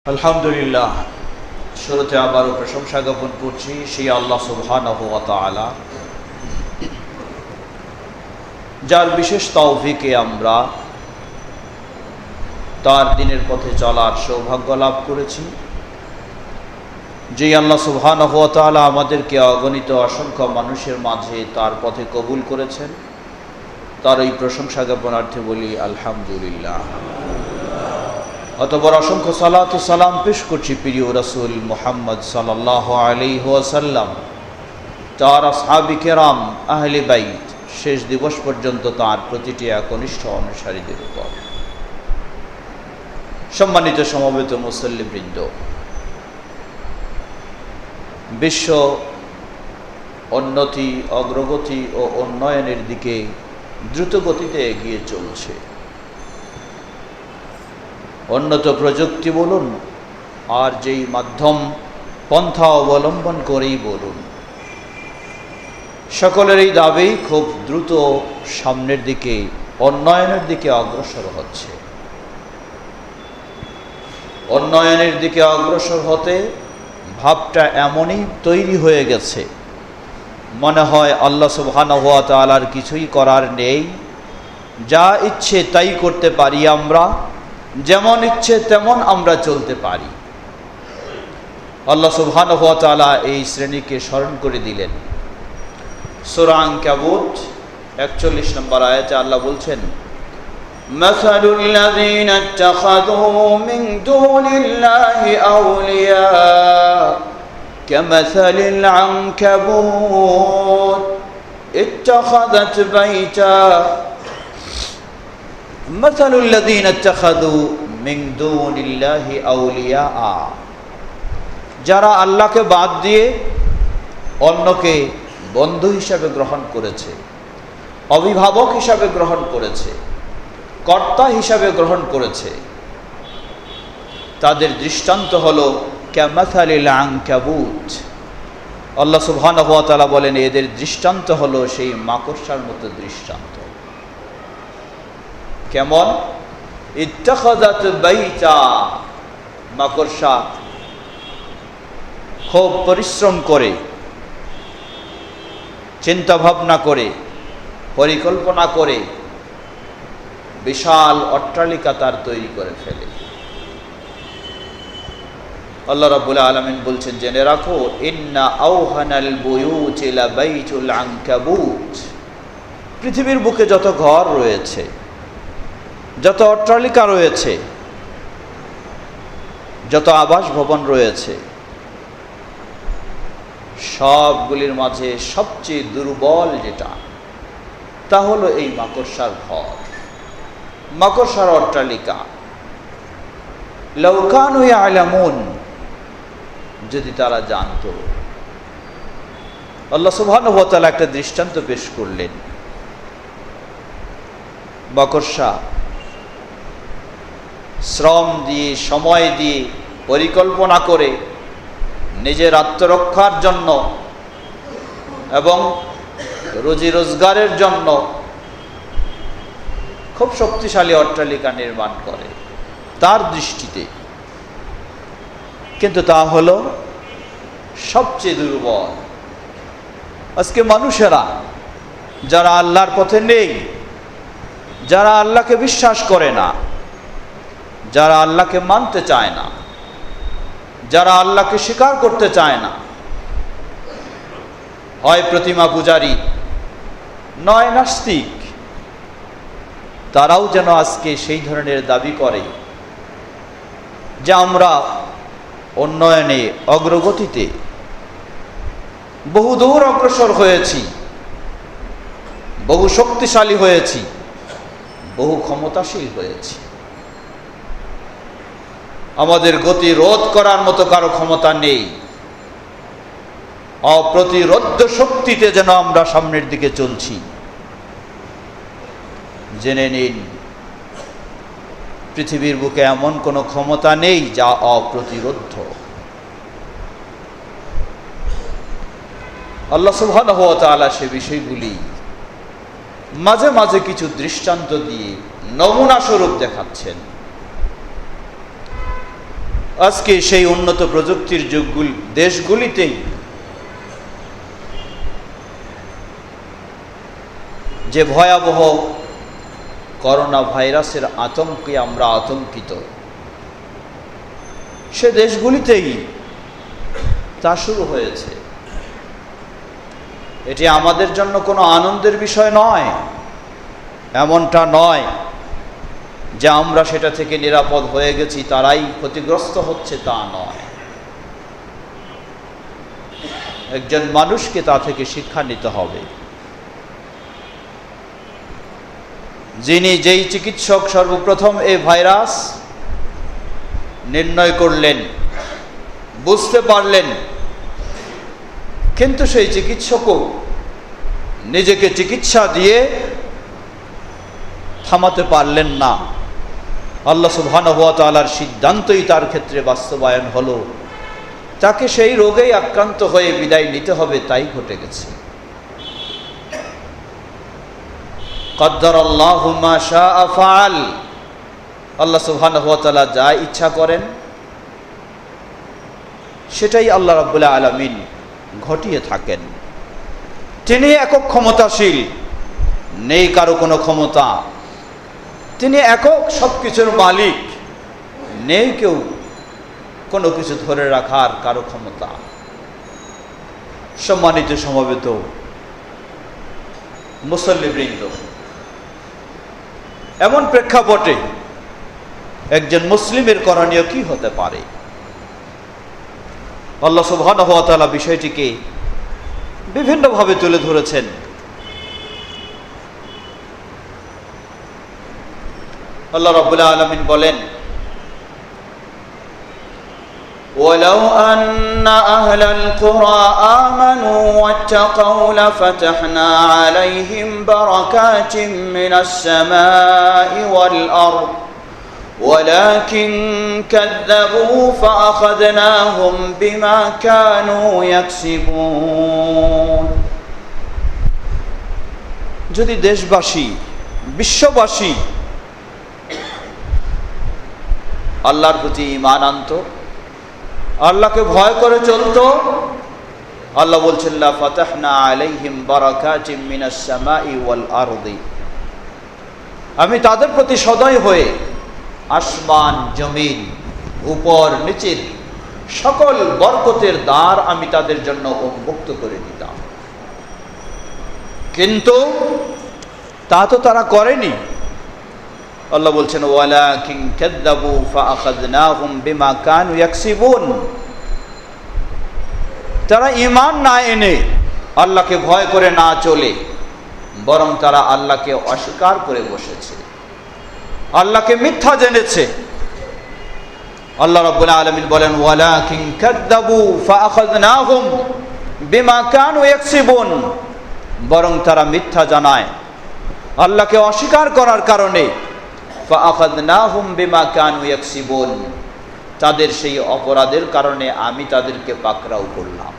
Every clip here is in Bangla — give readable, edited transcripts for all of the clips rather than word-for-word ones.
আলহামদুলিল্লাহ, শুরুতে আবারও প্রশংসা জ্ঞাপন করছি সেই আল্লাহ সুবহানাহু ওয়া তাআলা, যার বিশেষ তৌফিকে আমরা তার দিনের পথে চলার সৌভাগ্য লাভ করেছি। যে আল্লাহ সুবহানাহু ওয়া তাআলা আমাদেরকে অগণিত অসংখ্য মানুষের মাঝে তার পথে কবুল করেছেন, তার এই প্রশংসা জ্ঞাপনার্থে বলি আলহামদুলিল্লাহ। অতঃপর অসংখ্য সালাত ও সালাম পেশ করছি প্রিয় রাসূল মুহাম্মদ সাল্লাল্লাহু আলাইহি ওয়াসাল্লাম, তার আসহাবে কেরাম, আহলে বাইত, শেষ দিবস পর্যন্ত তার প্রতিটি একনিষ্ঠ অনুসারীদের উপর। সম্মানিত সমবেত মুসল্লিবৃন্দ, বিশ্ব উন্নতি, অগ্রগতি ও উন্নয়নের দিকে দ্রুত গতিতে এগিয়ে চলছে। উন্নত প্রযুক্তি বলুন আর যেই মাধ্যম পন্থা অবলম্বন করেই বলুন, সকলেরই দাবি খুব দ্রুত সামনের দিকে, উন্নয়নের দিকে অগ্রসর হচ্ছে। উন্নয়নের দিকে অগ্রসর হতে ভাবটা এমনই তৈরি হয়ে গেছে, মনে হয় আল্লাহ সুবহানাহু ওয়া তাআলার কিছুই করার নেই, যা ইচ্ছে তাই করতে পারি আমরা, যেমন ইচ্ছে তেমন আমরা চলতে পারি। আল্লাহ সুবহানাহু ওয়া তাআলা এই শ্রেণীকে স্মরণ করে দিলেন। সূরা আনকাবুত ৪১ নম্বর আয়াতে আল্লাহ বলছেন, মাসালুল লাযীনা ইত্তাখাযু মিন দুনিল্লাহি আউলিয়া কামাসালিল আনকাবুত ইত্তাখাযাত বাইতা মাসালুল লাযীনা ইত্তাখাযু মিন দুনিল্লাহি আউলিয়া, যারা আল্লাহকে বাদ দিয়ে অন্যকে বন্ধু হিসাবে গ্রহণ করেছে, অভিভাবক হিসাবে গ্রহণ করেছে, কর্তা হিসাবে গ্রহণ করেছে, তাদের দৃষ্টান্ত হলো কামাসালিল আনকাবুত। আল্লাহ সুবহানাহু ওয়া তাআলা বলেন, এদের দৃষ্টান্ত হলো সেই মাকড়সার মতো দৃষ্টান্ত। কেমন? ইত্তাখাযাত বাইতা, মাকড়সা খুব পরিশ্রম করে, চিন্তা ভাবনা করে, পরিকল্পনা করে বিশাল অট্টালিকা তার তৈরি করে ফেলে। আল্লাহ রাব্বুল আলামিন বলছেন, জেনে রাখো, ইন্না আওহানাল বুয়ুতি লা বাইতুল আনকাবুত। পৃথিবীর বুকে যত ঘর রয়েছে, যত অট্টালিকা রয়েছে, যত আবাস ভবন রয়েছে, সবগুলির মাঝে সবচেয়ে দুর্বল যেটা, তা হলো এই মাকড়সার ঘর, মাকড়সার অট্টালিকা। লাউ কানু ইয়ালামুন, যদি তারা জানতো। আল্লাহ সুবহানাহু ওয়া তাআলা একটা দৃষ্টান্ত পেশ করলেন। মাকড়সা শ্রম দিয়ে, সময় দিয়ে, পরিকল্পনা করে নিজের আত্মরক্ষার জন্য এবং রুজি রোজগারের জন্য খুব শক্তিশালী অট্টালিকা নির্মাণ করে তার দৃষ্টিতে, কিন্তু তা হলো সবচেয়ে দুর্বল। আজকে মানুষেরা যারা আল্লাহর পথে নেই, যারা আল্লাহকে বিশ্বাস করে না, যারা আল্লাহকে মানতে চায় না, যারা আল্লাহকে স্বীকার করতে চায় না, হয় প্রতিমা পূজারী, নয় নাস্তিক, তারাও যেন আজকে সেই ধরনের দাবি করে যে আমরা উন্নয়নে, অগ্রগতিতে বহু দূর অগ্রসর হয়েছি, বহু শক্তিশালী হয়েছি, বহু ক্ষমতাশীল হয়েছি। আমাদের গতি রোধ করার মতো কারো ক্ষমতা নেই। অপ্রতিরোধ্য শক্তিতে যেন আমরা সামনের দিকে চলছি। জেনে নিন, পৃথিবীর বুকে এমন কোনো ক্ষমতা নেই যা অপ্রতিরোধ্য। আল্লাহ সুবহানাহু ওয়া তাআলা সে বিষয়গুলি মাঝে মাঝে কিছু দৃষ্টান্ত দিয়ে নমুনা স্বরূপ দেখাচ্ছেন। আজকে সেই উন্নত প্রযুক্তির যুগগুলি দেশগুলিতেই যে ভয়াবহ করোনা ভাইরাসের আতঙ্কে আমরা আতঙ্কিত, সে দেশগুলিতেই তা শুরু হয়েছে। এটি আমাদের জন্য কোনো আনন্দের বিষয় নয়। এমনটা নয় যে আমরা সেটা থেকে নিরাপদ হয়ে গেছি, তারাই ক্ষতিগ্রস্ত হচ্ছে, তা নয়। একজন মানুষকে তা থেকে শিক্ষা নিতে হবে। যেই চিকিৎসক সর্বপ্রথম এই ভাইরাস নির্ণয় করলেন, বুঝতে পারলেন, কিন্তু সেই চিকিৎসকও নিজেকে চিকিৎসা দিয়ে থামাতে পারলেন না। আল্লাহ সুবহানাহু ওয়া তাআলার সিদ্ধান্তই তার ক্ষেত্রে বাস্তবায়ন হলো, তাকে সেই রোগেই আক্রান্ত হয়ে বিদায় নিতে হবে, তাই ঘটে গেছে। কদ্দারাল্লাহু মা শাআ ফাআল। আল্লাহ সুবহানাহু ওয়া তাআলা যা ইচ্ছা করেন সেটাই আল্লাহ রাব্বুল আলামিন ঘটিয়ে থাকেন। তিনি একক ক্ষমতাশীল, নেই কারো কোনো ক্ষমতা। তিনি একক সবকিছুর মালিক, নেই কেউ কোনো কিছু ধরে রাখার কারো ক্ষমতা। সম্মানিত সমবেত মুসল্লিবৃন্দ, এমন প্রেক্ষাপটে একজন মুসলিমের করণীয় কি হতে পারে? আল্লাহ সুবহানাহু ওয়া তাআলা বিষয়টিকে বিভিন্নভাবে তুলে ধরেছেন। আল্লাহ রাব্বুল আলামিন বলেন, ওয়ালাউ আন্না আহলাল কুরা আমানু ওয়াত্তাকাউ লাফাতাহনা আলাইহিম বারাকাতিম মিনাস সামাই ওয়াল আরদ ওয়ালাকিন কাযযাবু ফাআখাযনাহুম বিমা কানু ইয়াকসিবুন। যদি দেশবাসী, বিশ্ববাসী আল্লাহর প্রতি ঈমান আনত, আল্লাহকে ভয় করে চলতো, আল্লাহ বলছেন লা ফাতাহনা আলাইহিম বারাকাতিম মিনাস সামাই ওয়াল আরদি, আমি তাদের প্রতি সদয় হয়ে আসমান জমিন উপর নিচের সকল বরকতের দ্বার আমি তাদের জন্য উন্মুক্ত করে দিতাম। কিন্তু তা তো তারা করেনি। আল্লাহ বলছেন ওয়ালাকিন কাযযাবু ফাআখাযনাহুম বিমা কানু ইয়াকসিবুন। তারা ঈমান না এনে, আল্লাহকে ভয় করে না চলে, বরং তারা আল্লাহকে অস্বীকার করে বসেছে, আল্লাহকে মিথ্যা জেনেছে। আল্লাহ রাব্বুল আলামিন বলেন ওয়ালাকিন কাযযাবু ফাআখাযনাহুম বিমা কানু ইয়াকসিবুন। বরং তারা মিথ্যা জানায়, আল্লাহকে অস্বীকার করার কারণে ফাআখাযনাহুম বিমা কানু ইয়াকসিবুন, তাদের সেই অপরাধের কারণে আমি তাদেরকে পাকড়াও করলাম।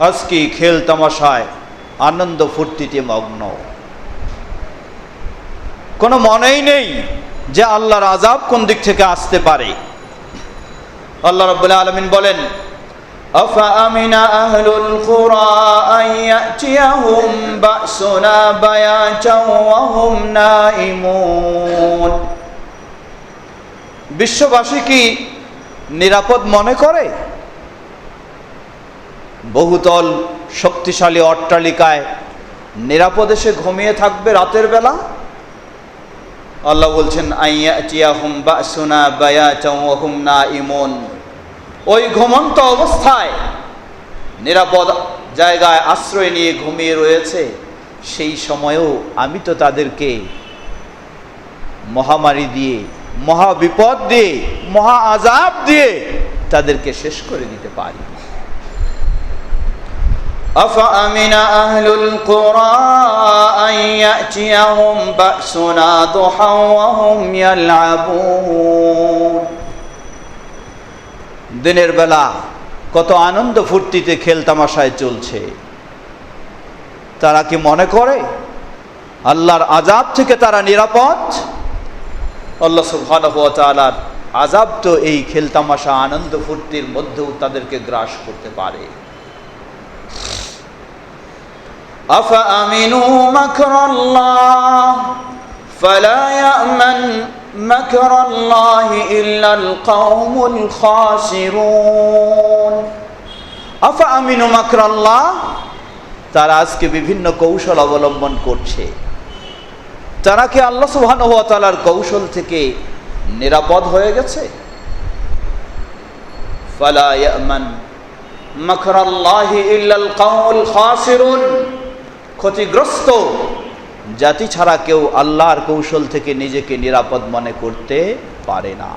আজকে খেল তামাশায় আনন্দ ফুর্তিতে মগ্ন, কোনো মনেই নেই যে আল্লাহর আযাব কোন দিক থেকে আসতে পারে। আল্লাহ রাব্বুল আলামিন বলেন আফা আমিনা আহলুল কুরা আন ইয়াতিয়াহুম বাসুনা বায়াতাও ওয়া হুম নাইমুন। বিশ্ববাসী কি নিরাপদ মনে করে বহুতল শক্তিশালী অট্টালিকায় নিরাপদে সে ঘুমিয়ে থাকবে রাতের বেলা? আল্লাহ বলছেন আইয়াতিয়াহুম বাসুনা বায়াতাও ওয়া হুম নাইমুন। ওই ঘুমন্ত অবস্থায় নিরাপদ জায়গায় আশ্রয় নিয়ে ঘুমিয়ে রয়েছে, সেই সময়েও আমি তো তাদেরকে মহামারী দিয়ে, মহা বিপদ দিয়ে, মহা আযাব দিয়ে তাদেরকে শেষ করে দিতে পারি। আফা আমিনা আহলুল কুরা আন ইয়াতিয়াহুম বাসুনা দুহা ওয়া হুম ইয়ালআবুন। দিনের বেলা কত আনন্দ ফুর্তিতে খেল তামাশায় চলছে, তারা কি মনে করে আল্লাহর আযাব থেকে তারা নিরাপদ? আল্লাহ সুবহানাহু ওয়া তাআলার আযাব তো এই খেলতামাশা আনন্দ ফুর্তির মধ্যেও তাদেরকে গ্রাস করতে পারে। আফা আমিনু মাকরাল্লাহ ফালা ইয়ামান মাকরাল্লাহি ইল্লাল কওমুল খাসিরুন। আফা আমিনু মাকরাল্লাহ, তারা আজকে বিভিন্ন কৌশল অবলম্বন করছে। তারা কি আল্লাহ সুবহানাহু ওয়া তাআলার কৌশল থেকে নিরাপদ হয়ে গেছে? ফালা ইয়ামান মাকরাল্লাহি ইল্লাল কওমুল খাসিরুন, ক্ষতিগ্রস্ত জাতি ছাড়া কেউ আল্লাহর কৌশল থেকে নিজেকে নিরাপদ মনে করতে পারে না।